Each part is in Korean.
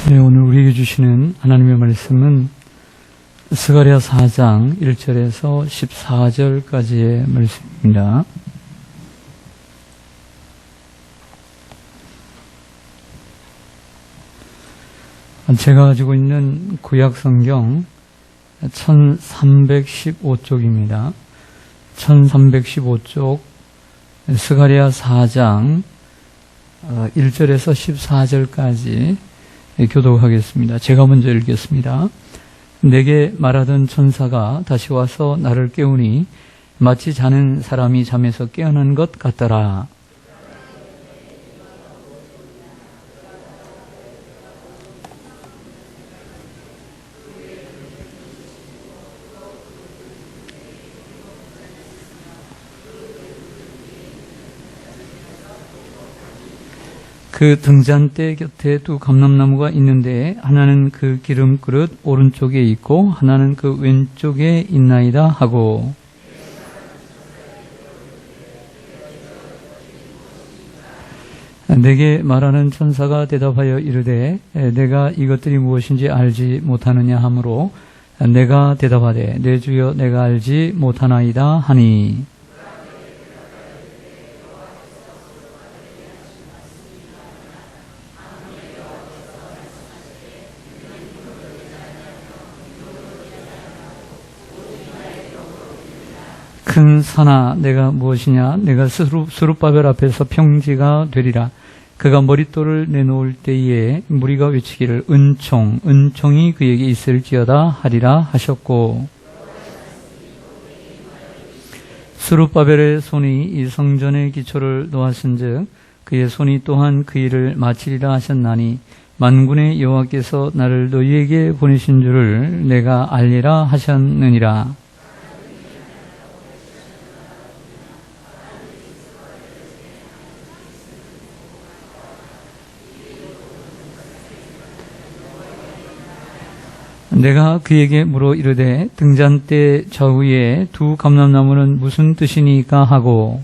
네, 오늘 우리에게 주시는 하나님의 말씀은 스가랴 4장 1절에서 14절까지의 말씀입니다. 제가 가지고 있는 구약 성경 1315쪽입니다. 1315쪽 스가랴 4장 1절에서 14절까지 교독하겠습니다. 제가 먼저 읽겠습니다. 내게 말하던 천사가 다시 와서 나를 깨우니 마치 자는 사람이 잠에서 깨어난 것 같더라. 그 등잔대 곁에 두 감람나무가 있는데 하나는 그 기름 그릇 오른쪽에 있고 하나는 그 왼쪽에 있나이다 하고, 내게 말하는 천사가 대답하여 이르되 내가 이것들이 무엇인지 알지 못하느냐 하므로 내가 대답하되 내 주여 내가 알지 못하나이다 하니, 큰 산아 내가 무엇이냐? 내가 스룹바벨 앞에서 평지가 되리라. 그가 머릿돌을 내놓을 때에 무리가 외치기를 은총이 그에게 있을지어다 하리라 하셨고, 스룹바벨의 손이 이 성전의 기초를 놓았은즉 그의 손이 또한 그 일을 마치리라 하셨나니 만군의 여호와께서 나를 너희에게 보내신 줄을 내가 알리라 하셨느니라. 내가 그에게 물어 이르되 등잔대 좌우에 두 감람나무는 무슨 뜻이니까 하고,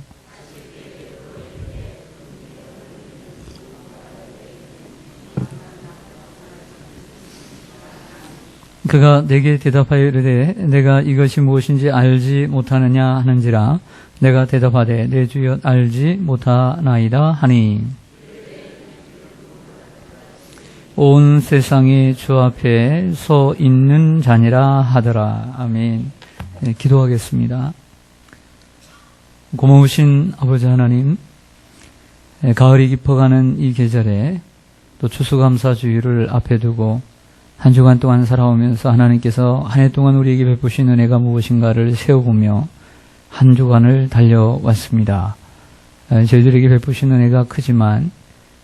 그가 내게 대답하여 이르되 내가 이것이 무엇인지 알지 못하느냐 하는지라. 내가 대답하되 내 주여 알지 못하나이다 하니, 온 세상이 주 앞에 서 있는 자니라 하더라. 아멘. 네, 기도하겠습니다. 고마우신 아버지 하나님, 가을이 깊어가는 이 계절에 또 추수감사주의를 앞에 두고 한 주간 동안 살아오면서 하나님께서 한 해 동안 우리에게 베푸신 은혜가 무엇인가를 세워보며 한 주간을 달려왔습니다. 저희들에게 베푸신 은혜가 크지만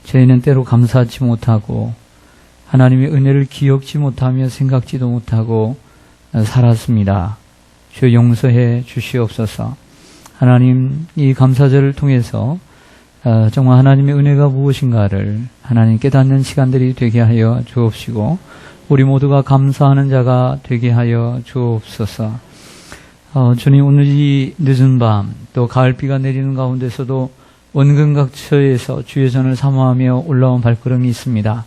저희는 때로 감사하지 못하고 하나님의 은혜를 기억지 못하며 생각지도 못하고 살았습니다. 주여 용서해 주시옵소서. 하나님, 이 감사절을 통해서 정말 하나님의 은혜가 무엇인가를 하나님 깨닫는 시간들이 되게 하여 주옵시고 우리 모두가 감사하는 자가 되게 하여 주옵소서. 주님, 오늘 이 늦은 밤 또 가을비가 내리는 가운데서도 원근각처에서 주의 전을 사모하며 올라온 발걸음이 있습니다.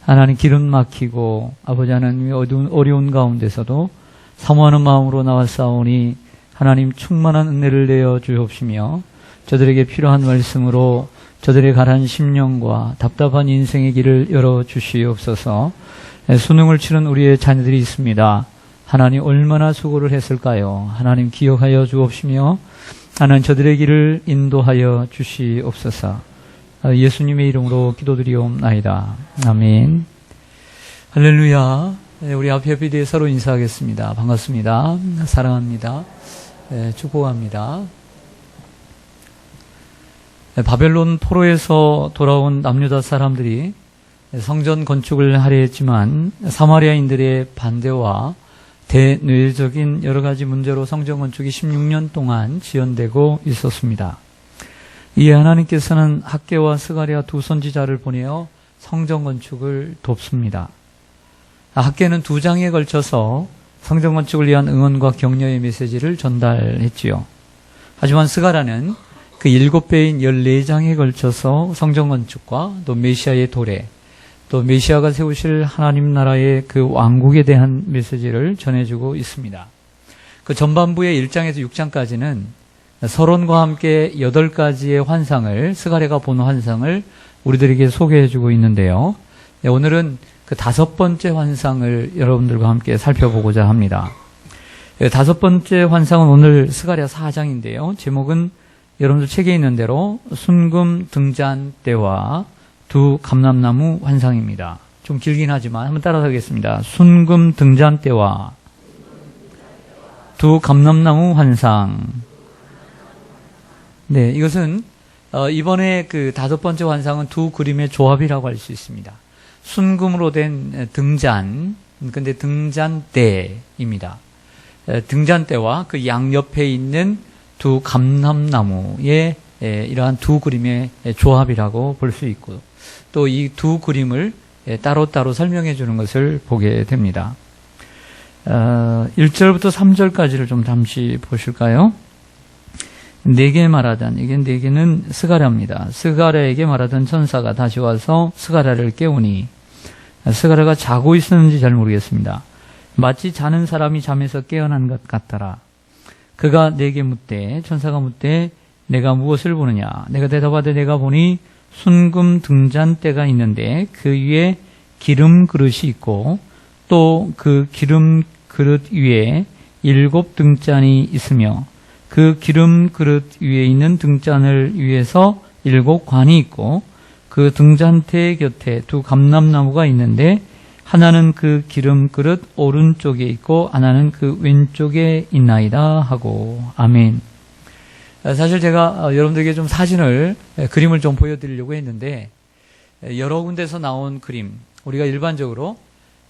하나님, 길은 막히고 아버지 하나님의 어려운 가운데서도 사모하는 마음으로 나왔사오니 하나님 충만한 은혜를 내어 주옵시며 저들에게 필요한 말씀으로 저들의 가라앉은 심령과 답답한 인생의 길을 열어주시옵소서. 수능을 치른 우리의 자녀들이 있습니다. 하나님, 얼마나 수고를 했을까요? 하나님 기억하여 주옵시며 하나님 저들의 길을 인도하여 주시옵소서. 예수님의 이름으로 기도드리옵나이다. 아멘. 할렐루야. 우리 앞에 대해 서로 인사하겠습니다. 반갑습니다. 사랑합니다. 축복합니다. 바벨론 포로에서 돌아온 남유다 사람들이 성전 건축을 하려 했지만 사마리아인들의 반대와 대뇌적인 여러 가지 문제로 성전 건축이 16년 동안 지연되고 있었습니다. 이에 하나님께서는 학개와 스가랴 두 선지자를 보내어 성전 건축을 돕습니다. 학개는 2장에 걸쳐서 성전 건축을 위한 응원과 격려의 메시지를 전달했지요. 하지만 스가랴는 그 7배인 14장에 걸쳐서 성전 건축과 또 메시아의 도래, 또 메시아가 세우실 하나님 나라의 그 왕국에 대한 메시지를 전해주고 있습니다. 그 전반부의 1장에서 6장까지는 서론과 함께 8가지의 환상을, 스가랴가 본 환상을 우리들에게 소개해주고 있는데요. 오늘은 그 5번째 환상을 여러분들과 함께 살펴보고자 합니다. 5번째 환상은 오늘 스가랴 4장인데요. 제목은 여러분들 책에 있는 대로 순금 등잔 때와 두 감람나무 환상입니다. 좀 길긴 하지만 한번 따라하겠습니다. 순금 등잔 때와 두 감람나무 환상. 네, 이것은 이번에 그 5번째 환상은 두 그림의 조합이라고 할 수 있습니다. 순금으로 된 등잔, 근데 등잔대입니다. 등잔대와 그 양옆에 있는 두 감람나무의 이러한 두 그림의 조합이라고 볼 수 있고, 또 이 두 그림을 따로따로 설명해 주는 것을 보게 됩니다. 1절부터 3절까지를 좀 잠시 보실까요? 네게 말하던, 이게 네게는 스가랴입니다. 스가랴에게 말하던 천사가 다시 와서 스가랴를 깨우니, 스가랴가 자고 있었는지 잘 모르겠습니다. 마치 자는 사람이 잠에서 깨어난 것 같더라. 그가 내게 묻되, 천사가 묻되 내가 무엇을 보느냐? 내가 대답하되 내가 보니 순금 등잔대가 있는데 그 위에 기름 그릇이 있고 또 그 기름 그릇 위에 7 등잔이 있으며 그 기름 그릇 위에 있는 등잔을 위에서 7 관이 있고 그 등잔대 곁에 두 감람나무가 있는데 하나는 그 기름 그릇 오른쪽에 있고 하나는 그 왼쪽에 있나이다 하고. 아멘. 사실 제가 여러분들에게 좀 사진을, 그림을 좀 보여드리려고 했는데 여러 군데서 나온 그림, 우리가 일반적으로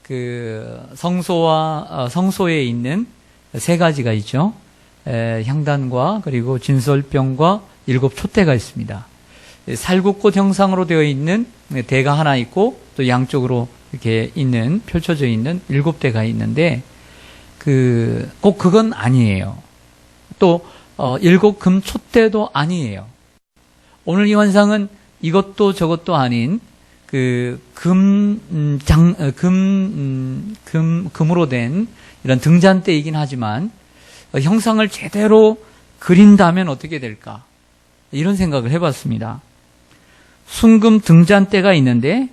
그 성소에 있는 3가지가 있죠. 향단과 그리고 진설병과 7 촛대가 있습니다. 살구꽃 형상으로 되어 있는 대가 하나 있고 또 양쪽으로 이렇게 있는, 펼쳐져 있는 7대가 있는데 꼭 그건 아니에요. 또 7 금 촛대도 아니에요. 오늘 이 환상은 이것도 저것도 아닌 금으로 된 이런 등잔대이긴 하지만 형상을 제대로 그린다면 어떻게 될까? 이런 생각을 해봤습니다. 순금 등잔대가 있는데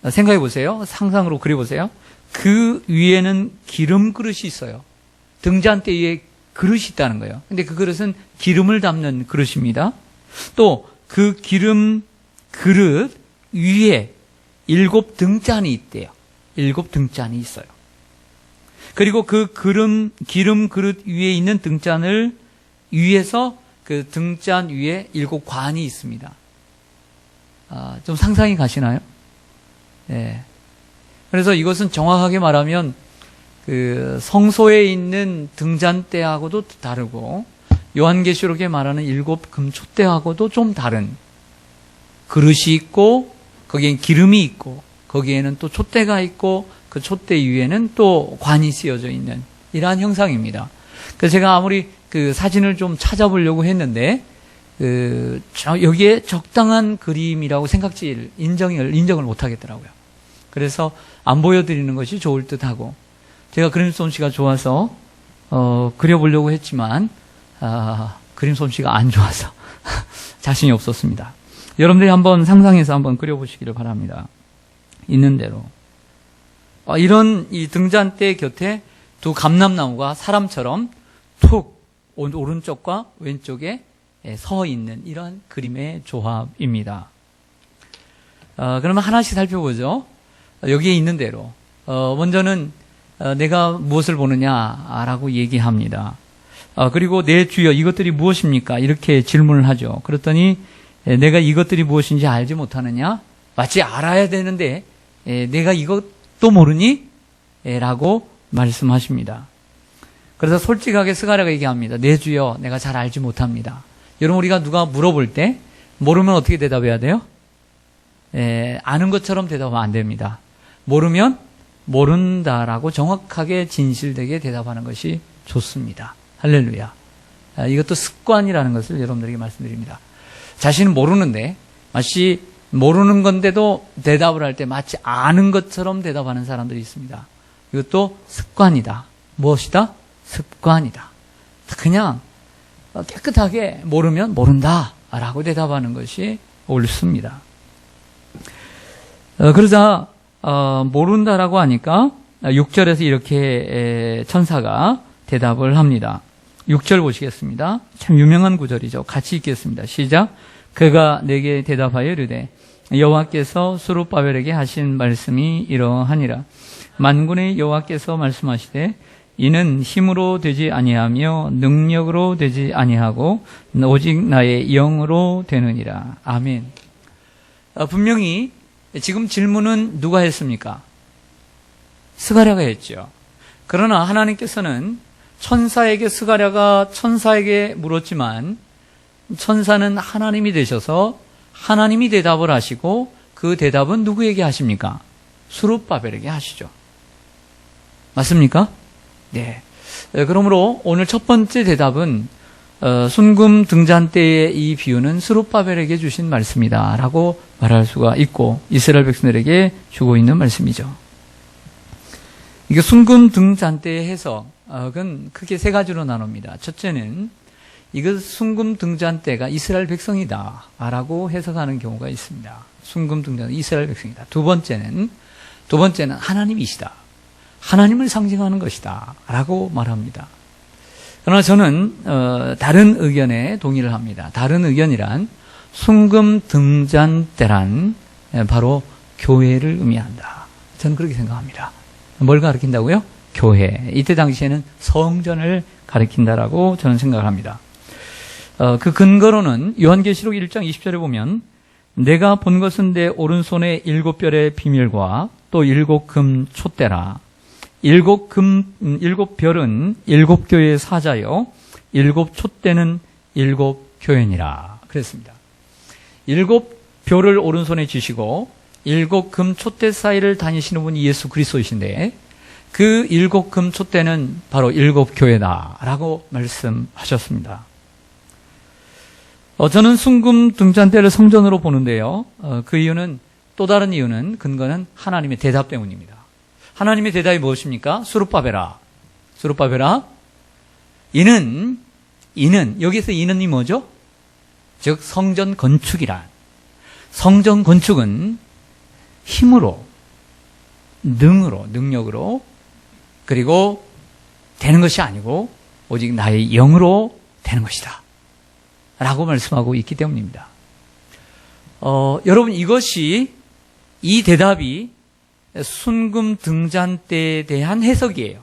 생각해 보세요. 상상으로 그려보세요. 그 위에는 기름 그릇이 있어요. 등잔대 위에 그릇이 있다는 거예요. 근데 그 그릇은 기름을 담는 그릇입니다. 또 그 기름 그릇 위에 7 등잔이 있대요. 7 등잔이 있어요. 그리고 그 기름 그릇 위에 있는 등잔을 위에서 그 등잔 위에 7 관이 있습니다. 좀 상상이 가시나요? 네. 그래서 이것은 정확하게 말하면 그 성소에 있는 등잔대하고도 다르고 요한계시록에 말하는 7 금촛대하고도 좀 다른 그릇이 있고 거기엔 기름이 있고 거기에는 또 촛대가 있고 그 촛대 위에는 또 관이 씌어져 있는 이러한 형상입니다. 그래서 제가 아무리 그 사진을 좀 찾아보려고 했는데 여기에 적당한 그림이라고 생각지를 인정을 못 하겠더라고요. 그래서 안 보여드리는 것이 좋을 듯하고 제가 그림 솜씨가 좋아서 그려보려고 했지만 그림 솜씨가 안 좋아서 자신이 없었습니다. 여러분들이 한번 상상해서 한번 그려보시기를 바랍니다. 있는 대로 이런 이 등잔대 곁에 두 감람나무가 사람처럼 툭 오른쪽과 왼쪽에 서 있는 이런 그림의 조합입니다. 그러면 하나씩 살펴보죠. 여기에 있는 대로 먼저는 내가 무엇을 보느냐라고 얘기합니다. 그리고 내 주여 이것들이 무엇입니까? 이렇게 질문을 하죠. 그랬더니 내가 이것들이 무엇인지 알지 못하느냐? 마치 알아야 되는데 내가 이것도 모르니? 라고 말씀하십니다. 그래서 솔직하게 스가랴가 얘기합니다. 내 주여 내가 잘 알지 못합니다. 여러분 우리가 누가 물어볼 때 모르면 어떻게 대답해야 돼요? 아는 것처럼 대답하면 안 됩니다. 모르면 모른다라고 정확하게 진실되게 대답하는 것이 좋습니다. 할렐루야. 이것도 습관이라는 것을 여러분들에게 말씀드립니다. 자신은 모르는데 마치 모르는 건데도 대답을 할 때 마치 아는 것처럼 대답하는 사람들이 있습니다. 이것도 습관이다. 무엇이다? 습관이다. 그냥 깨끗하게 모르면 모른다 라고 대답하는 것이 옳습니다. 그러자 모른다라고 하니까 6절에서 이렇게 천사가 대답을 합니다. 6절 보시겠습니다. 참 유명한 구절이죠. 같이 읽겠습니다. 시작. 그가 내게 대답하여 이르되 여호와께서 스룹바벨에게 하신 말씀이 이러하니라. 만군의 여호와께서 말씀하시되 이는 힘으로 되지 아니하며 능력으로 되지 아니하고 오직 나의 영으로 되느니라. 아멘. 분명히 지금 질문은 누가 했습니까? 스가랴가 했죠. 그러나 하나님께서는 천사에게 스가랴가 천사에게 물었지만 천사는 하나님이 되셔서 하나님이 대답을 하시고 그 대답은 누구에게 하십니까? 스룹바벨에게 하시죠. 맞습니까? 네. 그러므로 오늘 첫 번째 대답은 순금 등잔 때의 이 비유는 스룹바벨에게 주신 말씀이다 라고 말할 수가 있고 이스라엘 백성들에게 주고 있는 말씀이죠. 이게 순금 등잔 때의 해석은 크게 세 가지로 나눕니다. 첫째는 이것 순금 등잔 때가 이스라엘 백성이다 라고 해석하는 경우가 있습니다. 순금 등잔 이스라엘 백성이다. 두 번째는 하나님이시다. 하나님을 상징하는 것이다 라고 말합니다. 그러나 저는 다른 의견에 동의를 합니다. 다른 의견이란 순금 등잔 때란 바로 교회를 의미한다. 저는 그렇게 생각합니다. 뭘 가리킨다고요? 교회. 이때 당시에는 성전을 가리킨다라고 저는 생각을 합니다. 그 근거로는 요한계시록 1장 20절에 보면 내가 본 것은 내 오른손에 7별의 비밀과 또 7금 촛대라. 7별은 7교회의 사자요 7촛대는 7교회니라 그랬습니다. 7별을 오른손에 쥐시고 7금 촛대 사이를 다니시는 분이 예수 그리스도이신데 그 7금 촛대는 바로 7교회다 라고 말씀하셨습니다. 저는 순금 등잔대를 성전으로 보는데요. 그 이유는 또 다른 이유는 근거는 하나님의 대답 때문입니다. 하나님의 대답이 무엇입니까? 스룹바벨아. 이는 여기서 이는이 뭐죠? 즉 성전 건축이란. 성전 건축은 힘으로, 능력으로 그리고 되는 것이 아니고 오직 나의 영으로 되는 것이다 라고 말씀하고 있기 때문입니다. 여러분 이 대답이 순금 등잔대에 대한 해석이에요.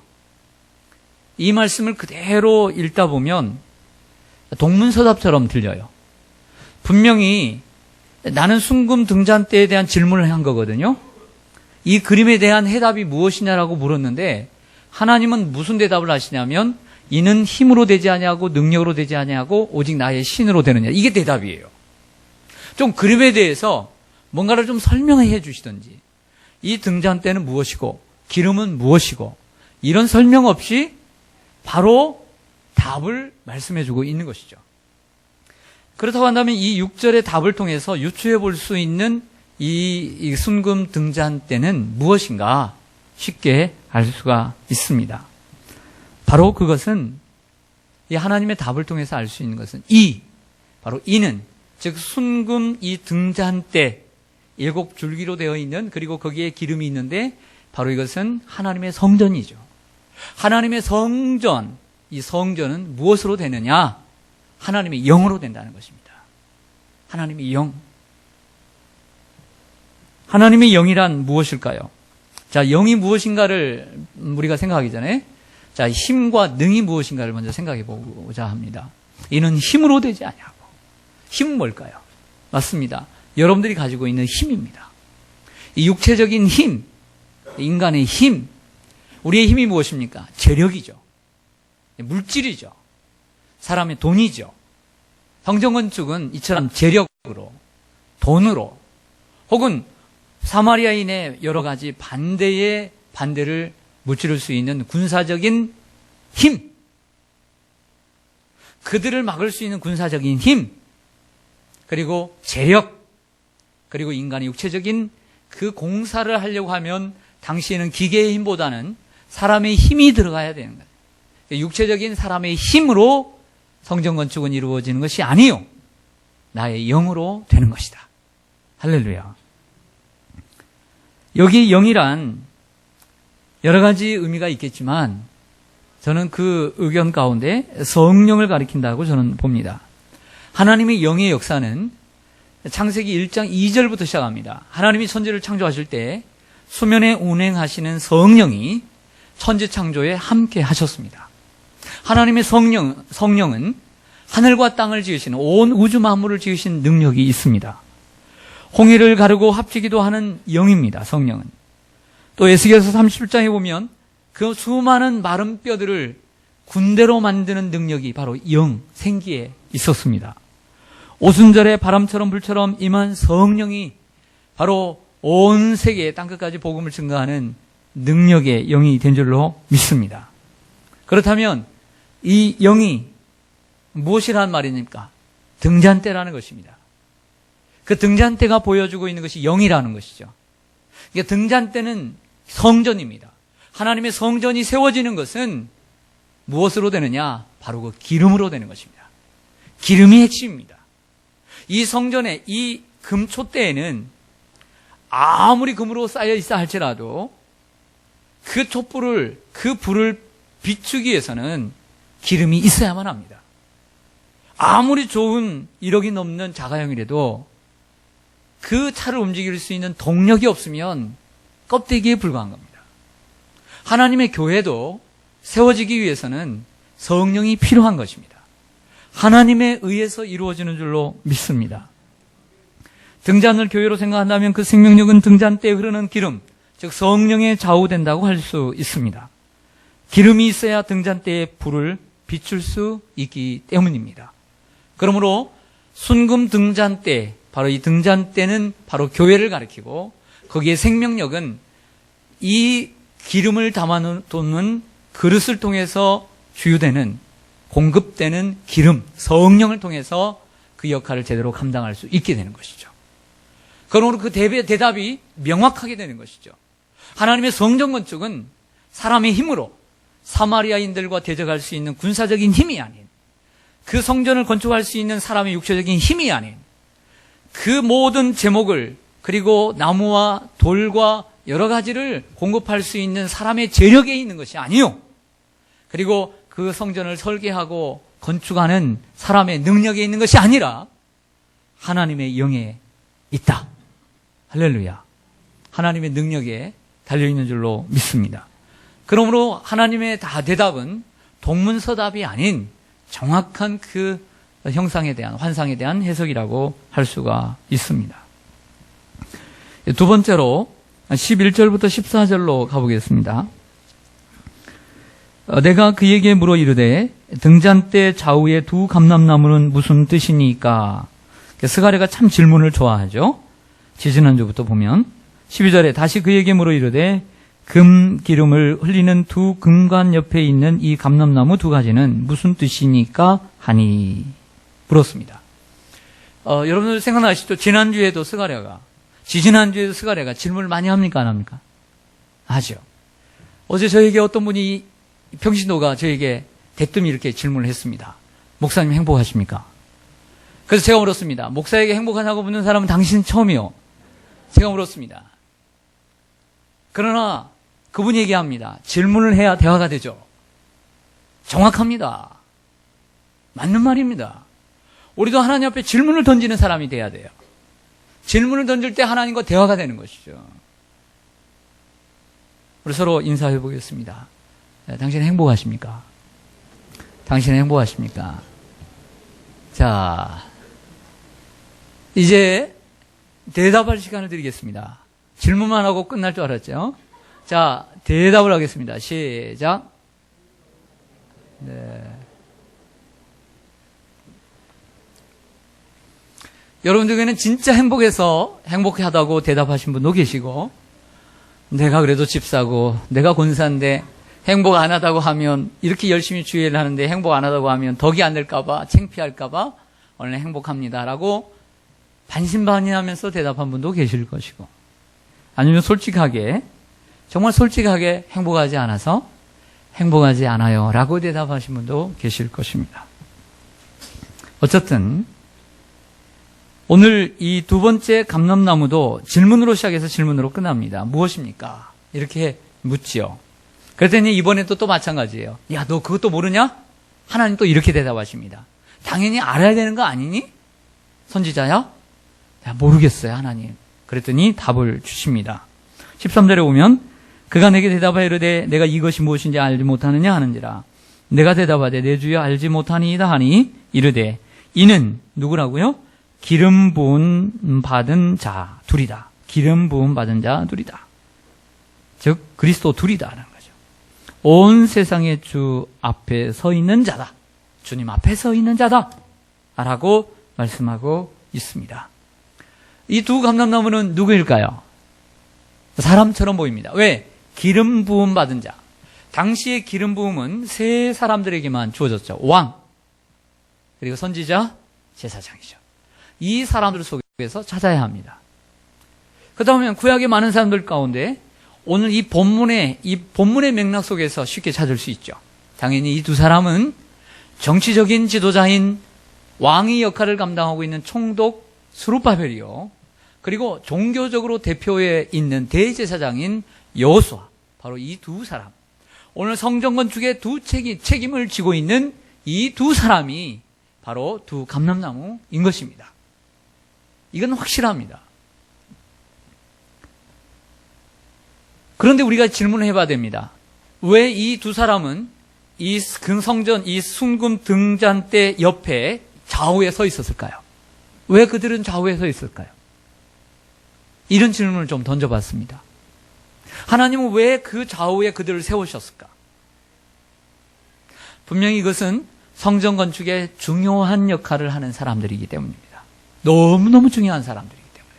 이 말씀을 그대로 읽다 보면 동문서답처럼 들려요. 분명히 나는 순금 등잔대에 대한 질문을 한 거거든요. 이 그림에 대한 해답이 무엇이냐라고 물었는데 하나님은 무슨 대답을 하시냐면 이는 힘으로 되지 아니하고 능력으로 되지 아니하고 오직 나의 신으로 되느냐. 이게 대답이에요. 좀 그림에 대해서 뭔가를 좀 설명해 주시든지 이 등잔대는 무엇이고 기름은 무엇이고 이런 설명 없이 바로 답을 말씀해 주고 있는 것이죠. 그렇다고 한다면 이 6절의 답을 통해서 유추해 볼 수 있는 이 순금 등잔대는 무엇인가 쉽게 알 수가 있습니다. 바로 그것은 이 하나님의 답을 통해서 알 수 있는 것은 바로 이는 즉 순금 이 등잔대 7줄기로 되어 있는 그리고 거기에 기름이 있는데 바로 이것은 하나님의 성전이죠. 하나님의 성전, 이 성전은 무엇으로 되느냐? 하나님의 영으로 된다는 것입니다. 하나님의 영. 하나님의 영이란 무엇일까요? 자, 영이 무엇인가를 우리가 생각하기 전에 자, 힘과 능이 무엇인가를 먼저 생각해 보고자 합니다. 이는 힘으로 되지 아니하고. 힘은 뭘까요? 맞습니다. 여러분들이 가지고 있는 힘입니다. 이 육체적인 힘, 인간의 힘, 우리의 힘이 무엇입니까? 재력이죠. 물질이죠. 사람의 돈이죠. 성전건축은 이처럼 재력으로, 돈으로, 혹은 사마리아인의 여러 가지 반대의 반대를 무찌를 수 있는 군사적인 힘, 그들을 막을 수 있는 군사적인 힘, 그리고 재력, 그리고 인간의 육체적인 그 공사를 하려고 하면 당시에는 기계의 힘보다는 사람의 힘이 들어가야 되는 거예요. 육체적인 사람의 힘으로 성전 건축은 이루어지는 것이 아니요, 나의 영으로 되는 것이다. 할렐루야. 여기 영이란 여러 가지 의미가 있겠지만 저는 그 의견 가운데 성령을 가리킨다고 저는 봅니다. 하나님의 영의 역사는 창세기 1장 2절부터 시작합니다. 하나님이 천지를 창조하실 때 수면에 운행하시는 성령이 천지 창조에 함께 하셨습니다. 하나님의 성령은 하늘과 땅을 지으시는, 온 우주 만물을 지으신 능력이 있습니다. 홍해를 가르고 합치기도 하는 영입니다. 성령은. 또 에스겔서 37장에 보면 그 수많은 마른 뼈들을 군대로 만드는 능력이 바로 영, 생기에 있었습니다. 오순절에 바람처럼 불처럼 임한 성령이 바로 온 세계 땅끝까지 복음을 증거하는 능력의 영이 된 줄로 믿습니다. 그렇다면 이 영이 무엇이란 말입니까? 등잔대라는 것입니다. 그 등잔대가 보여주고 있는 것이 영이라는 것이죠. 그러니까 등잔대는 성전입니다. 하나님의 성전이 세워지는 것은 무엇으로 되느냐? 바로 그 기름으로 되는 것입니다. 기름이 핵심입니다. 이 성전의 이 금촛대에는 아무리 금으로 쌓여 있어 할지라도 그 촛불을, 그 불을 비추기 위해서는 기름이 있어야만 합니다. 아무리 좋은 1억이 넘는 자가용이라도 그 차를 움직일 수 있는 동력이 없으면 껍데기에 불과한 겁니다. 하나님의 교회도 세워지기 위해서는 성령이 필요한 것입니다. 하나님에 의해서 이루어지는 줄로 믿습니다. 등잔을 교회로 생각한다면 그 생명력은 등잔대에 흐르는 기름, 즉 성령에 좌우된다고 할 수 있습니다. 기름이 있어야 등잔대에 불을 비출 수 있기 때문입니다. 그러므로 순금 등잔대, 바로 이 등잔대는 바로 교회를 가리키고 거기에 생명력은 이 기름을 담아놓는 그릇을 통해서 주유되는, 공급되는 기름, 성령을 통해서 그 역할을 제대로 감당할 수 있게 되는 것이죠. 그러므로 그 대답이 명확하게 되는 것이죠. 하나님의 성전 건축은 사람의 힘으로 사마리아인들과 대적할 수 있는 군사적인 힘이 아닌, 그 성전을 건축할 수 있는 사람의 육체적인 힘이 아닌, 그 모든 제목을, 그리고 나무와 돌과 여러 가지를 공급할 수 있는 사람의 재력에 있는 것이 아니요, 그리고 그 성전을 설계하고 건축하는 사람의 능력에 있는 것이 아니라 하나님의 영에 있다. 할렐루야. 하나님의 능력에 달려있는 줄로 믿습니다. 그러므로 하나님의 대답은 동문서답이 아닌 정확한 그 형상에 대한, 환상에 대한 해석이라고 할 수가 있습니다. 두 번째로 11절부터 14절로 가보겠습니다. 내가 그에게 물어 이르되 등잔대 좌우의 두 감람나무는 무슨 뜻이니까? 스가랴가 참 질문을 좋아하죠. 지지난주부터 보면 12절에 다시 그에게 물어 이르되 금 기름을 흘리는 두 금관 옆에 있는 이 감람나무 두 가지는 무슨 뜻이니까 하니 물었습니다. 여러분들 생각나시죠? 지난주에도 스가랴가, 지지난주에도 스가랴가 질문을 많이 합니까? 안 합니까? 하죠. 어제 저에게 어떤 분이, 평신도가 저에게 대뜸 이렇게 질문을 했습니다. 목사님 행복하십니까? 그래서 제가 물었습니다. 목사에게 행복하냐고 묻는 사람은 당신 처음이요. 제가 물었습니다. 그러나 그분이 얘기합니다. 질문을 해야 대화가 되죠. 정확합니다. 맞는 말입니다. 우리도 하나님 앞에 질문을 던지는 사람이 돼야 돼요. 질문을 던질 때 하나님과 대화가 되는 것이죠. 우리 서로 인사해 보겠습니다. 당신 행복하십니까? 당신은 행복하십니까? 자, 이제 대답할 시간을 드리겠습니다. 질문만 하고 끝날 줄 알았죠? 자, 대답을 하겠습니다. 시작. 네. 여러분 중에는 진짜 행복해서 행복하다고 대답하신 분도 계시고, 내가 그래도 집 사고, 내가 권사인데 행복 안 하다고 하면, 이렇게 열심히 주의를 하는데 행복 안 하다고 하면 덕이 안 될까봐, 창피할까봐 오늘 행복합니다라고 반신반의하면서 대답한 분도 계실 것이고, 아니면 솔직하게, 정말 솔직하게 행복하지 않아서 행복하지 않아요 라고 대답하신 분도 계실 것입니다. 어쨌든 오늘 이 두 번째 감람나무도 질문으로 시작해서 질문으로 끝납니다. 무엇입니까? 이렇게 묻지요. 그랬더니 이번에도 또 마찬가지예요. 야, 너 그것도 모르냐? 하나님 또 이렇게 대답하십니다. 당연히 알아야 되는 거 아니니? 선지자야? 야, 모르겠어요, 하나님. 그랬더니 답을 주십니다. 13절에 오면 그가 내게 대답하여 이르되 내가 이것이 무엇인지 알지 못하느냐 하는지라. 내가 대답하되 내 주여 알지 못하니이다 하니 이르되 이는 누구라고요? 기름 부음 받은 자 둘이다. 기름 부음 받은 자 둘이다. 즉 그리스도 둘이다라는 거죠. 온 세상의 주 앞에 서 있는 자다. 주님 앞에 서 있는 자다 라고 말씀하고 있습니다. 이 두 감람나무는 누구일까요? 사람처럼 보입니다. 왜? 기름 부음 받은 자. 당시의 기름 부음은 세 사람들에게만 주어졌죠. 왕, 그리고 선지자, 제사장이죠. 이 사람들 속에서 찾아야 합니다. 그 다음에 구약의 많은 사람들 가운데 오늘 이 본문의 맥락 속에서 쉽게 찾을 수 있죠. 당연히 이 두 사람은 정치적인 지도자인 왕의 역할을 감당하고 있는 총독 스룹바벨이요. 그리고 종교적으로 대표에 있는 대제사장인 여호수아. 바로 이 두 사람. 오늘 성전 건축의 책임을 지고 있는 이 두 사람이 바로 두 감람나무인 것입니다. 이건 확실합니다. 그런데 우리가 질문을 해봐야 됩니다. 왜 이 두 사람은 이 성전, 이 순금 등잔대 옆에 좌우에 서 있었을까요? 왜 그들은 좌우에 서 있을까요? 이런 질문을 좀 던져봤습니다. 하나님은 왜 그 좌우에 그들을 세우셨을까? 분명히 이것은 성전 건축에 중요한 역할을 하는 사람들이기 때문입니다. 너무너무 중요한 사람들이기 때문에.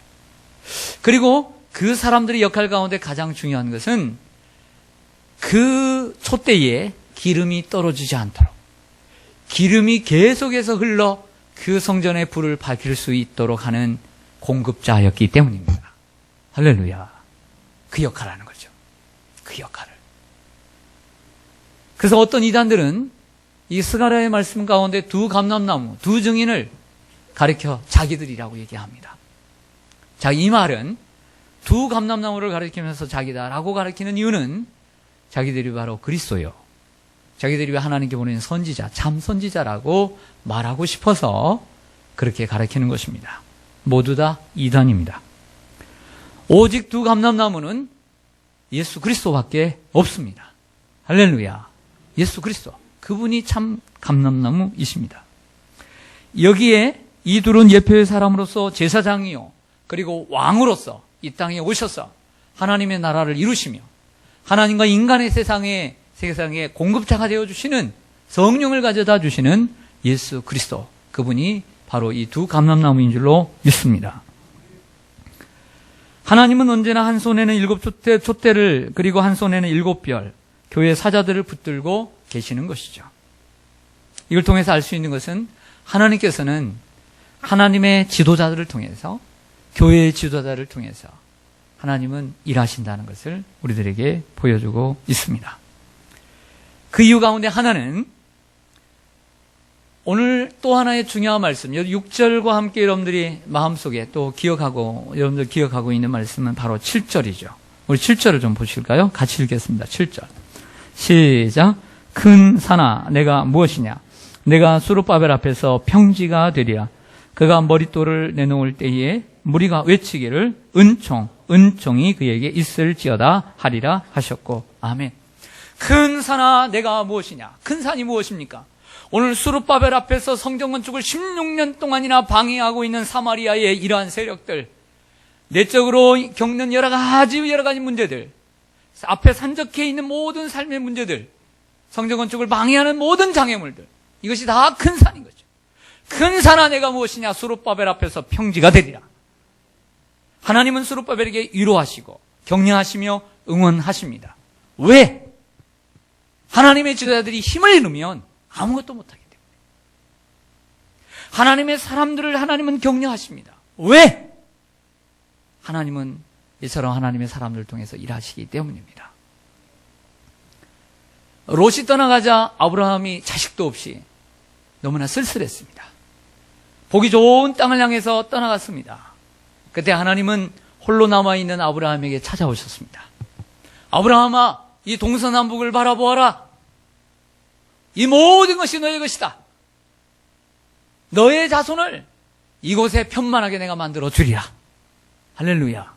그리고 그 사람들의 역할 가운데 가장 중요한 것은 그 촛대에 기름이 떨어지지 않도록 기름이 계속해서 흘러 그 성전의 불을 밝힐 수 있도록 하는 공급자였기 때문입니다. 할렐루야. 그 역할을 하는 거죠. 그 역할을. 그래서 어떤 이단들은 이 스가랴의 말씀 가운데 두 감람나무, 두 증인을 가리켜 자기들이라고 얘기합니다. 자, 이 말은 두 감람나무를 가리키면서 자기다라고 가리키는 이유는 자기들이 바로 그리스도요. 자기들이 하나님께 보내는 선지자, 참 선지자라고 말하고 싶어서 그렇게 가리키는 것입니다. 모두 다 이단입니다. 오직 두 감람나무는 예수 그리스도밖에 없습니다. 할렐루야. 예수 그리스도. 그분이 참 감람나무이십니다. 여기에 이 둘은 예표의 사람으로서 제사장이요. 그리고 왕으로서 이 땅에 오셔서 하나님의 나라를 이루시며 하나님과 인간의 세상에 공급자가 되어주시는 성령을 가져다 주시는 예수 그리스도. 그분이 바로 이 두 감람나무인 줄로 믿습니다. 하나님은 언제나 한 손에는 7 촛대를 그리고 한 손에는 7별 교회 사자들을 붙들고 계시는 것이죠. 이걸 통해서 알 수 있는 것은 하나님께서는 하나님의 지도자들을 통해서 교회의 지도자들을 통해서 하나님은 일하신다는 것을 우리들에게 보여주고 있습니다. 그 이유 가운데 하나는 오늘 또 하나의 중요한 말씀, 6절과 함께 여러분들이 마음속에 또 여러분들 기억하고 있는 말씀은 바로 7절이죠. 우리 7절을 좀 보실까요? 같이 읽겠습니다. 7절. 시작. 큰 산아, 내가 무엇이냐? 내가 수룹바벨 앞에서 평지가 되리라. 그가 머릿돌을 내놓을 때에 무리가 외치기를 은총이 그에게 있을지어다 하리라 하셨고. 아멘. 큰 산아, 내가 무엇이냐? 큰 산이 무엇입니까? 오늘 수룹바벨 앞에서 성전 건축을 16년 동안이나 방해하고 있는 사마리아의 이러한 세력들, 내적으로 겪는 여러 가지 문제들, 앞에 산적해 있는 모든 삶의 문제들, 성전 건축을 방해하는 모든 장애물들, 이것이 다 큰 산인 거죠. 큰 산아, 내가 무엇이냐? 수룹바벨 앞에서 평지가 되리라. 하나님은 수룹바벨에게 위로하시고 격려하시며 응원하십니다. 왜? 하나님의 지도자들이 힘을 잃으면 아무것도 못하기 때문에. 하나님의 사람들을 하나님은 격려하십니다. 왜? 하나님은 이처럼 하나님의 사람들 통해서 일하시기 때문입니다. 롯이 떠나가자 아브라함이 자식도 없이 너무나 쓸쓸했습니다. 보기 좋은 땅을 향해서 떠나갔습니다. 그때 하나님은 홀로 남아있는 아브라함에게 찾아오셨습니다. 아브라함아, 이 동서남북을 바라보아라. 이 모든 것이 너의 것이다. 너의 자손을 이곳에 편만하게 내가 만들어 주리라. 할렐루야.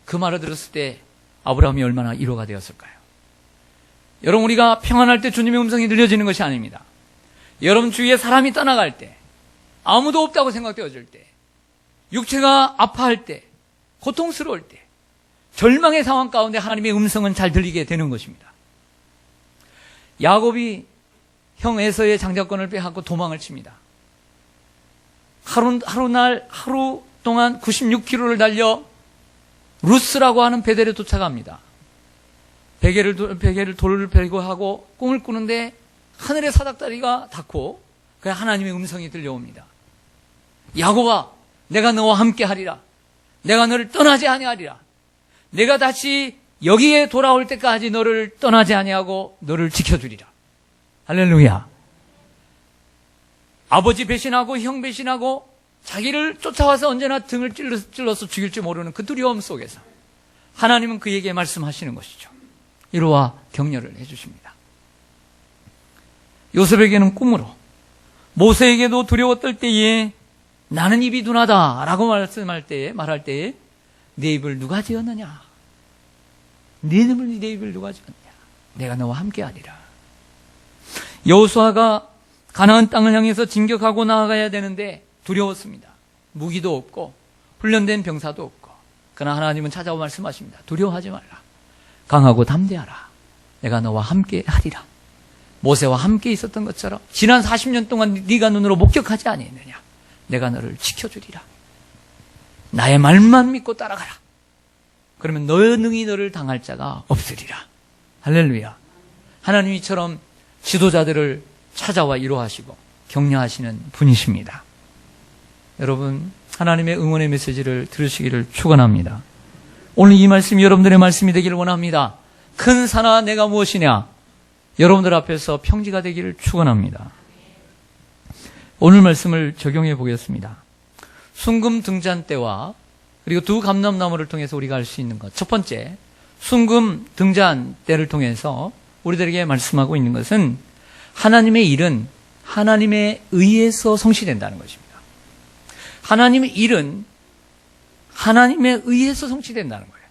그 말을 들었을 때 아브라함이 얼마나 위로가 되었을까요? 여러분, 우리가 평안할 때 주님의 음성이 들려지는 것이 아닙니다. 여러분 주위에 사람이 떠나갈 때, 아무도 없다고 생각되어질 때, 육체가 아파할 때, 고통스러울 때, 절망의 상황 가운데 하나님의 음성은 잘 들리게 되는 것입니다. 야곱이 형 에서의 장자권을 빼앗고 도망을 칩니다. 하루 동안 96km를 달려 루스라고 하는 베델에 도착합니다. 베개를 돌을 베고 하고 꿈을 꾸는데 하늘의 사닥다리가 닿고 그 하나님의 음성이 들려옵니다. 야곱아, 내가 너와 함께 하리라. 내가 너를 떠나지 아니하리라. 내가 다시 여기에 돌아올 때까지 너를 떠나지 아니하고 너를 지켜주리라. 할렐루야. 아버지 배신하고 형 배신하고 자기를 쫓아와서 언제나 등을 찔러서 죽일지 모르는 그 두려움 속에서 하나님은 그에게 말씀하시는 것이죠. 위로와 격려를 해주십니다. 요셉에게는 꿈으로, 모세에게도 두려워 떨 때에 나는 입이 둔하다 라고 말할 때에 네 입을 누가 지었느냐? 네 입을 누가 지었느냐? 내가 너와 함께하리라. 여호수아가 가나안 땅을 향해서 진격하고 나아가야 되는데 두려웠습니다. 무기도 없고 훈련된 병사도 없고. 그러나 하나님은 찾아와 말씀하십니다. 두려워하지 말라. 강하고 담대하라. 내가 너와 함께 하리라. 모세와 함께 있었던 것처럼 지난 40년 동안 네가 눈으로 목격하지 아니했느냐. 내가 너를 지켜주리라. 나의 말만 믿고 따라가라. 그러면 너의 능히 너를 당할 자가 없으리라. 할렐루야. 하나님이처럼 지도자들을 찾아와 위로하시고 격려하시는 분이십니다. 여러분, 하나님의 응원의 메시지를 들으시기를 축원합니다. 오늘 이 말씀이 여러분들의 말씀이 되기를 원합니다. 큰 산아 내가 무엇이냐? 여러분들 앞에서 평지가 되기를 축원합니다. 오늘 말씀을 적용해 보겠습니다. 순금 등잔 때와 그리고 두 감람나무를 통해서 우리가 알 수 있는 것. 첫 번째, 순금 등잔 때를 통해서 우리들에게 말씀하고 있는 것은 하나님의 일은 하나님에 의해서 성취된다는 것입니다. 하나님의 일은 하나님에 의해서 성취된다는 거예요.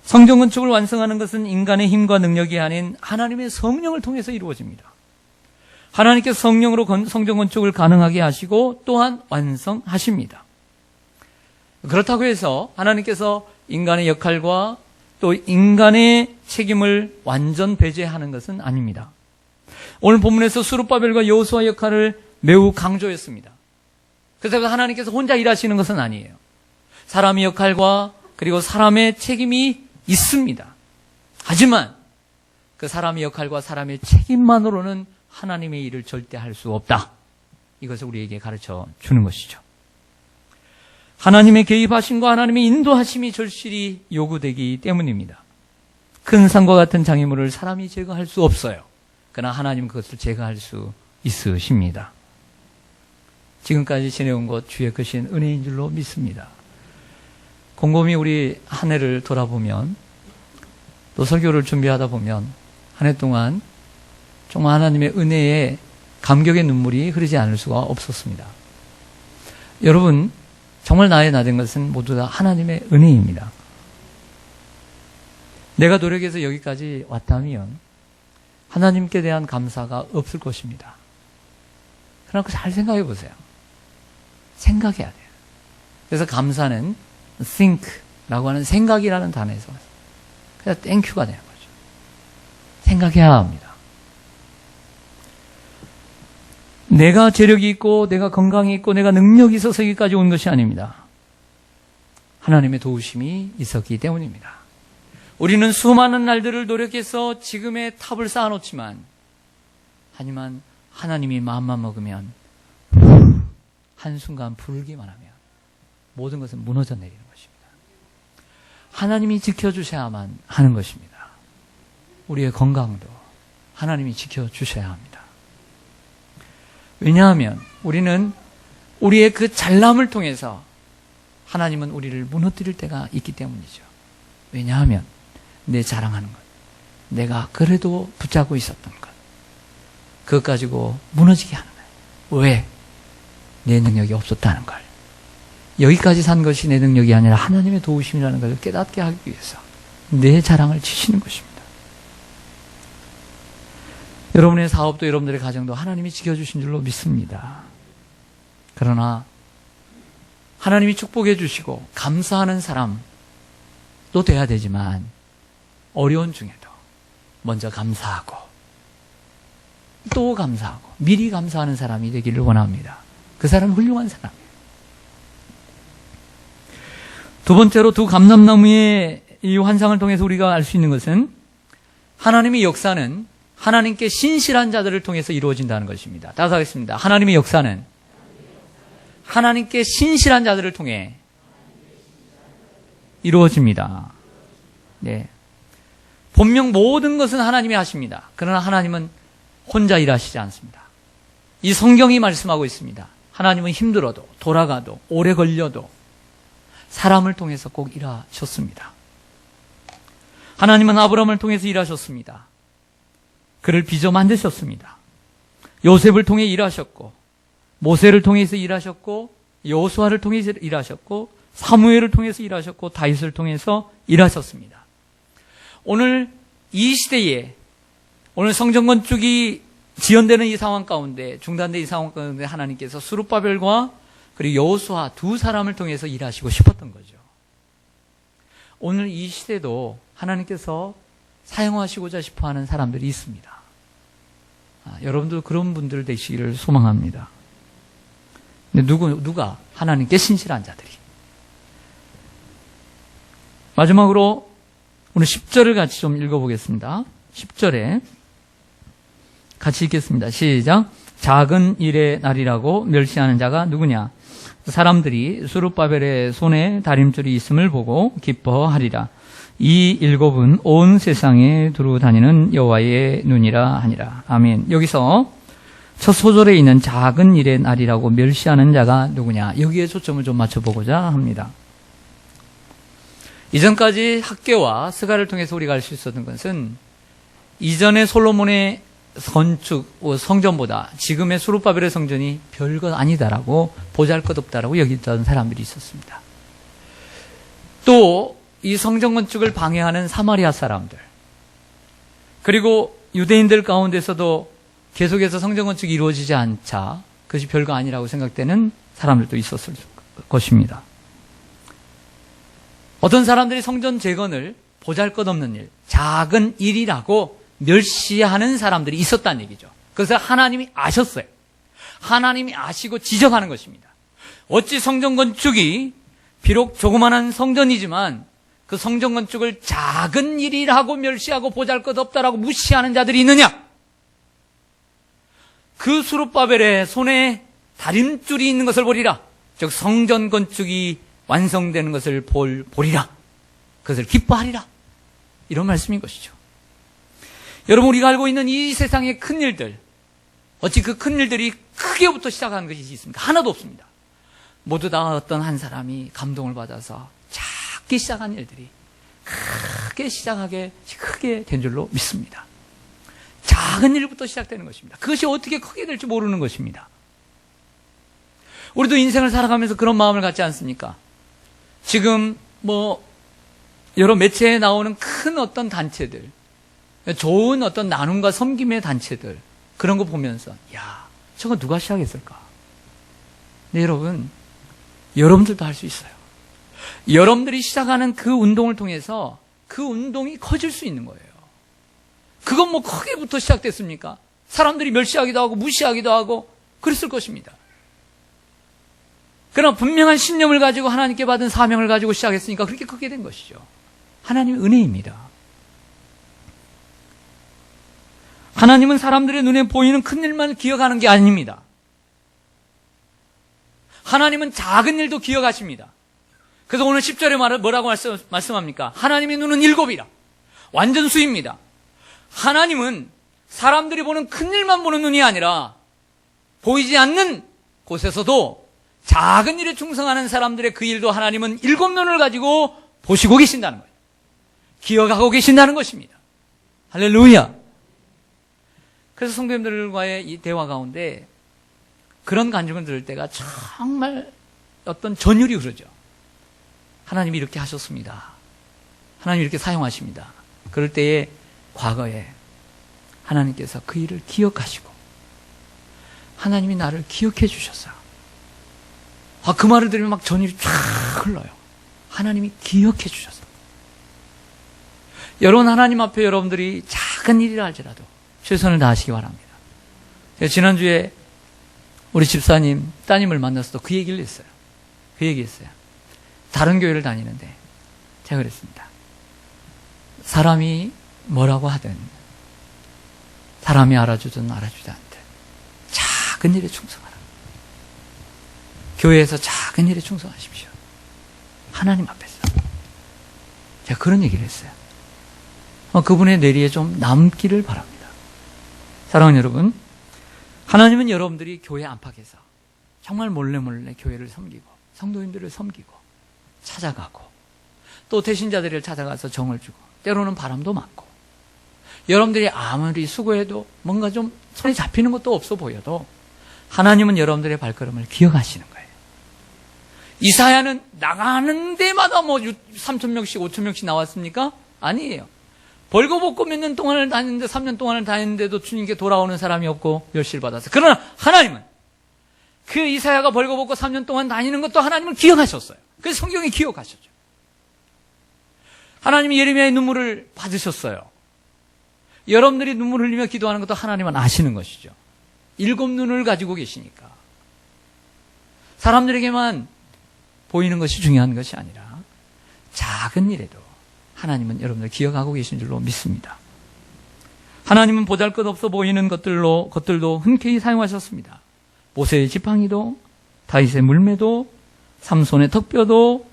성전 건축을 완성하는 것은 인간의 힘과 능력이 아닌 하나님의 성령을 통해서 이루어집니다. 하나님께서 성령으로 성전 건축을 가능하게 하시고 또한 완성하십니다. 그렇다고 해서 하나님께서 인간의 역할과 또 인간의 책임을 완전 배제하는 것은 아닙니다. 오늘 본문에서 스룹바벨과 여호수아 역할을 매우 강조했습니다. 그래서 하나님께서 혼자 일하시는 것은 아니에요. 사람의 역할과 그리고 사람의 책임이 있습니다. 하지만 그 사람의 역할과 사람의 책임만으로는 하나님의 일을 절대 할 수 없다. 이것을 우리에게 가르쳐 주는 것이죠. 하나님의 개입하심과 하나님의 인도하심이 절실히 요구되기 때문입니다. 큰 산과 같은 장애물을 사람이 제거할 수 없어요. 그러나 하나님은 그것을 제거할 수 있으십니다. 지금까지 지내온 것 주의 크신 은혜인 줄로 믿습니다. 곰곰이 우리 한 해를 돌아보면 또 설교를 준비하다 보면 한 해 동안 정말 하나님의 은혜에 감격의 눈물이 흐르지 않을 수가 없었습니다. 여러분, 정말 나의 나된 것은 모두 다 하나님의 은혜입니다. 내가 노력해서 여기까지 왔다면 하나님께 대한 감사가 없을 것입니다. 그러나 잘 생각해 보세요. 생각해야 돼요. 그래서 감사는 think라고 하는 생각이라는 단어에서 왔어요. 그래서 thank가 되는 거죠. 생각해야 합니다. 내가 재력이 있고 내가 건강이 있고 내가 능력이 있어서 여기까지 온 것이 아닙니다. 하나님의 도우심이 있었기 때문입니다. 우리는 수많은 날들을 노력해서 지금의 탑을 쌓아놓지만 하지만 하나님이 마음만 먹으면 한순간 부르기만 하면 모든 것은 무너져 내리는 것입니다. 하나님이 지켜주셔야만 하는 것입니다. 우리의 건강도 하나님이 지켜주셔야 합니다. 왜냐하면 우리는 우리의 그 잘남을 통해서 하나님은 우리를 무너뜨릴 때가 있기 때문이죠. 왜냐하면 내 자랑하는 것, 내가 그래도 붙잡고 있었던 것, 그것 가지고 무너지게 하는 거예요. 왜? 내 능력이 없었다는 걸. 여기까지 산 것이 내 능력이 아니라 하나님의 도우심이라는 것을 깨닫게 하기 위해서 내 자랑을 치시는 것입니다. 여러분의 사업도 여러분들의 가정도 하나님이 지켜주신 줄로 믿습니다. 그러나 하나님이 축복해 주시고 감사하는 사람도 돼야 되지만 어려운 중에도 먼저 감사하고 또 감사하고 미리 감사하는 사람이 되기를 원합니다. 그 사람은 훌륭한 사람이에요. 두 번째로 두 감람나무의 이 환상을 통해서 우리가 알 수 있는 것은 하나님의 역사는 하나님께 신실한 자들을 통해서 이루어진다는 것입니다. 따라서 하겠습니다. 하나님의 역사는 하나님께 신실한 자들을 통해 이루어집니다. 네. 본명 모든 것은 하나님이 하십니다. 그러나 하나님은 혼자 일하시지 않습니다. 이 성경이 말씀하고 있습니다. 하나님은 힘들어도 돌아가도 오래 걸려도 사람을 통해서 꼭 일하셨습니다. 하나님은 아브라함을 통해서 일하셨습니다. 그를 빚어 만드셨습니다. 요셉을 통해 일하셨고 모세를 통해서 일하셨고 여호수아를 통해서 일하셨고 사무엘을 통해서 일하셨고 다윗을 통해서 일하셨습니다. 오늘 이 시대에 오늘 성전 건축이 지연되는 이 상황 가운데 중단된 이 상황 가운데 하나님께서 스룹바벨과 그리고 여호수아 두 사람을 통해서 일하시고 싶었던 거죠. 오늘 이 시대도 하나님께서 사용하시고자 싶어하는 사람들이 있습니다. 여러분도 그런 분들 되시기를 소망합니다. 근데 누가? 하나님께 신실한 자들이. 마지막으로 오늘 10절을 같이 좀 읽어보겠습니다. 10절에 같이 읽겠습니다. 시작. 작은 일의 날이라고 멸시하는 자가 누구냐? 사람들이 스룹바벨의 손에 다림줄이 있음을 보고 기뻐하리라. 이 일곱은 온 세상에 두루 다니는 여호와의 눈이라 하니라. 아멘. 여기서 첫 소절에 있는 작은 일의 날이라고 멸시하는 자가 누구냐? 여기에 초점을 좀 맞춰보고자 합니다. 이전까지 학개와 스가를 통해서 우리가 알 수 있었던 것은 이전의 솔로몬의 건축 성전보다 지금의 스룹바벨의 성전이 별것 아니다라고 보잘것없다라고 여기던 사람들이 있었습니다. 또 이 성전 건축을 방해하는 사마리아 사람들, 그리고 유대인들 가운데서도 계속해서 성전 건축이 이루어지지 않자 그것이 별거 아니라고 생각되는 사람들도 있었을 것입니다. 어떤 사람들이 성전 재건을 보잘것없는 일, 작은 일이라고 멸시하는 사람들이 있었다는 얘기죠. 그래서 하나님이 아셨어요. 하나님이 아시고 지적하는 것입니다. 어찌 성전 건축이 비록 조그마한 성전이지만 그 성전 건축을 작은 일이라고 멸시하고 보잘것없다라고 무시하는 자들이 있느냐? 그 스룹바벨의 손에 다림줄이 있는 것을 보리라. 즉 성전 건축이 완성되는 것을 보리라. 그것을 기뻐하리라. 이런 말씀인 것이죠. 여러분, 우리가 알고 있는 이 세상의 큰 일들, 어찌 그 큰 일들이 크게부터 시작하는 것이 있습니까? 하나도 없습니다. 모두 다 어떤 한 사람이 감동을 받아서 작게 시작한 일들이 크게 시작하게 크게 된 줄로 믿습니다. 작은 일부터 시작되는 것입니다. 그것이 어떻게 크게 될지 모르는 것입니다. 우리도 인생을 살아가면서 그런 마음을 갖지 않습니까? 지금 여러 매체에 나오는 큰 어떤 단체들, 좋은 어떤 나눔과 섬김의 단체들, 그런 거 보면서 야, 저거 누가 시작했을까? 네, 여러분들도 할 수 있어요. 여러분들이 시작하는 그 운동을 통해서 그 운동이 커질 수 있는 거예요. 그건 크게부터 시작됐습니까? 사람들이 멸시하기도 하고 무시하기도 하고 그랬을 것입니다. 그러나 분명한 신념을 가지고 하나님께 받은 사명을 가지고 시작했으니까 그렇게 크게 된 것이죠. 하나님의 은혜입니다. 하나님은 사람들의 눈에 보이는 큰 일만 기억하는 게 아닙니다. 하나님은 작은 일도 기억하십니다. 그래서 오늘 10절에 뭐라고 말씀합니까? 하나님의 눈은 일곱이라. 완전 수입니다. 하나님은 사람들이 보는 큰 일만 보는 눈이 아니라 보이지 않는 곳에서도 작은 일에 충성하는 사람들의 그 일도 하나님은 일곱 눈을 가지고 보시고 계신다는 거예요. 기억하고 계신다는 것입니다. 할렐루야. 그래서 성도님들과의 이 대화 가운데 그런 간증을 들을 때가 정말 어떤 전율이 흐르죠. 하나님이 이렇게 하셨습니다. 하나님이 이렇게 사용하십니다. 그럴 때에 과거에 하나님께서 그 일을 기억하시고 하나님이 나를 기억해 주셨어요. 그 말을 들으면 막 전율이 쫙 흘러요. 하나님이 기억해 주셨어요. 여러분, 하나님 앞에 여러분들이 작은 일이라 할지라도 최선을 다하시기 바랍니다. 지난주에 우리 집사님 따님을 만나서도 그 얘기를 했어요. 그 얘기했어요. 다른 교회를 다니는데 제가 그랬습니다. 사람이 뭐라고 하든 사람이 알아주든 알아주지 않든 작은 일에 충성하라. 교회에서 작은 일에 충성하십시오. 하나님 앞에서. 제가 그런 얘기를 했어요. 그분의 뇌리에 좀 남기를 바랍니다. 사랑하는 여러분, 하나님은 여러분들이 교회 안팎에서 정말 몰래 교회를 섬기고 성도님들을 섬기고 찾아가고 또 대신자들을 찾아가서 정을 주고 때로는 바람도 맞고 여러분들이 아무리 수고해도 뭔가 좀 손에 잡히는 것도 없어 보여도 하나님은 여러분들의 발걸음을 기억하시는 거예요. 이사야는 나가는 데마다 3,000명씩 5,000명씩 나왔습니까? 아니에요. 벌거벗고 몇 년 동안을 다녔는데 3년 동안을 다녔는데도 주님께 돌아오는 사람이 없고 멸시를 받았어요. 그러나 하나님은 그 이사야가 벌거벗고 3년 동안 다니는 것도 하나님은 기억하셨어요. 그래서 성경이 기억하셨죠. 하나님이 예레미야의 눈물을 받으셨어요. 여러분들이 눈물 흘리며 기도하는 것도 하나님은 아시는 것이죠. 일곱 눈을 가지고 계시니까. 사람들에게만 보이는 것이 중요한 것이 아니라 작은 일에도 하나님은 여러분들 기억하고 계신 줄로 믿습니다. 하나님은 보잘것없어 보이는 것들도 흔쾌히 사용하셨습니다. 모세의 지팡이도, 다윗의 물매도, 삼손의 턱뼈도,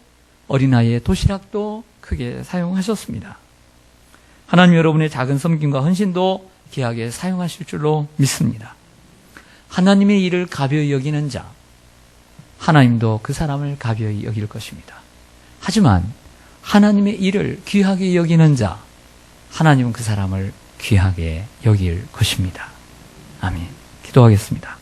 어린아이의 도시락도 크게 사용하셨습니다. 하나님 여러분의 작은 섬김과 헌신도 귀하게 사용하실 줄로 믿습니다. 하나님의 일을 가벼이 여기는 자, 하나님도 그 사람을 가벼이 여길 것입니다. 하지만 하나님의 일을 귀하게 여기는 자, 하나님은 그 사람을 귀하게 여길 것입니다. 아멘. 기도하겠습니다.